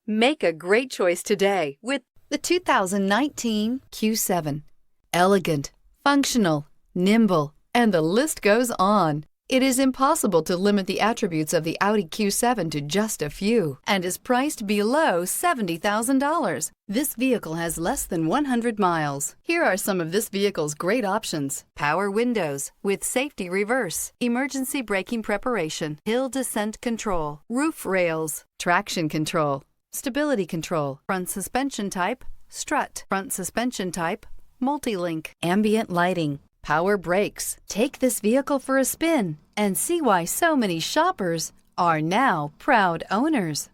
Make a great choice today with the 2019 Q7. Elegant, functional, nimble, and the list goes on. It is impossible to limit the attributes of the Audi Q7 to just a few and is priced below $70,000. This vehicle has less than 100 miles. Here are some of this vehicle's great options: power windows with safety reverse, emergency braking preparation, hill descent control, roof rails, traction control, stability control, front suspension type, strut, front suspension type, multi-link, ambient lighting, power brakes. Take this vehicle for a spin and see why so many shoppers are now proud owners.